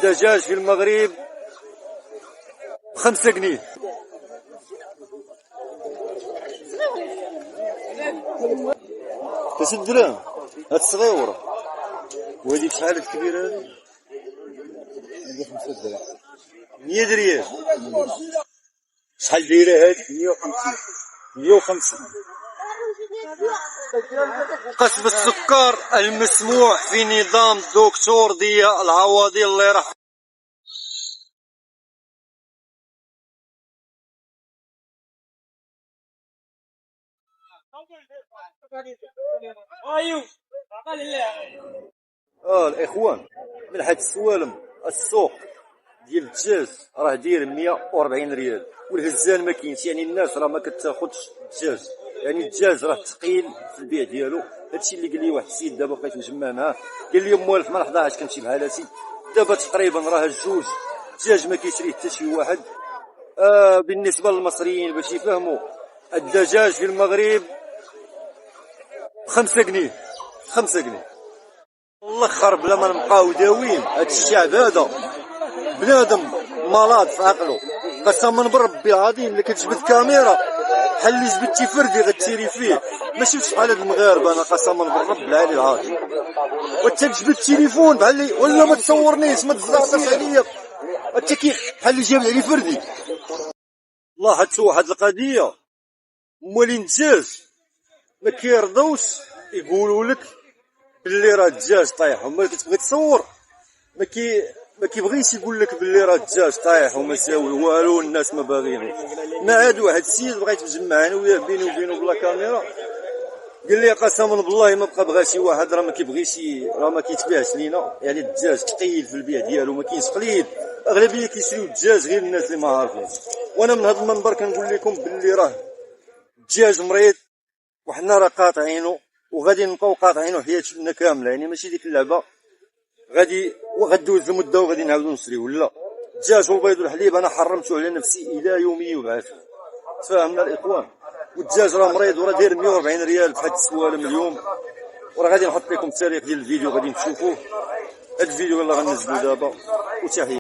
الدجاج في المغرب ب5 جنيه. ب6 دراهم هاد الصغيورة. وهاديك شحال هاد الكبيرة هادي؟ هذا 5 دراهم. 100 ريال. شحال دايرة هاد؟ 150. 150. قصب السكر المسموح في نظام الدكتور ضياء العوضي الله يرحمه. الاخوان، من حيث السوالم السوق ديال الدجاج راه داير 140 ريال، والهزان ما كاينش، يعني الناس راه ما كتاخذش الدجاج، يعني الدجاج راه ثقيل في البيع ديالو. هادشي اللي قال لي واحد السيد دابا بقيت نجمع معاه، قال لي موالف من 11 كنمشي بحالاتي، دابا تقريبا راه الجوج الدجاج ما كيشريه حتى شي واحد. بالنسبه للمصريين باش يفهموا، الدجاج في المغرب ب5 جنيه. 5 جنيه. الاخر بلا ما نبقاو داويين، هاد الشعب هذا بنادم مرض في عقله. قسما بربي العظيم اللي كتجبد كاميرا بحال اللي جبدتي فردي غتسيري فيه، ماشي بشحال هاد المغاربه. انا قسما بالرب العلي العظيم، وانت تجبد التليفون بحال اللي ولا ما تصورنيش، ما تزعطش عليا، انت كي بحال اللي جاب علي فردي. لاحظت واحد القضيه، موالين الدجاج ما كيرضوش يقولوا لك باللي راه الدجاج طايح، وملي كتبغي تصور ما كيبغيش يقول لك باللي راه الدجاج طايح وما ساوي والو، الناس ما باغينوش. ما عاد واحد السيد بغيت نجمع انا وياه بيني وبينه بلا كاميرا، قال لي قسما بالله ما بغى شي واحد، راه ما كيبغيش، راه ما كيتباعش لينا، يعني الدجاج ثقيل في البيع ديالو، ما كاينش قليل، اغلبيه كيشريو الدجاج غير الناس اللي ما عارفين. وانا من هذا المنبر كنقول لكم باللي راه الدجاج مريض، وحنا راه قاطعينه وغادي نبقاو قاطعينه حياتنا كامله، يعني ماشي ديك اللعبه غدوز المده وغادي نعاودو نشريو. لا، الدجاج والبيض والحليب انا حرمته على نفسي الى يوم يبعث. تفاهمنا الاخوان؟ والدجاج راه مريض وراه داير 140 ريال بحال السوالم اليوم، وراه غادي نحط لكم التاريخ ديال الفيديو غادي تشوفوه. هاد الفيديو يلاه غننزلو دابا، وتحيه.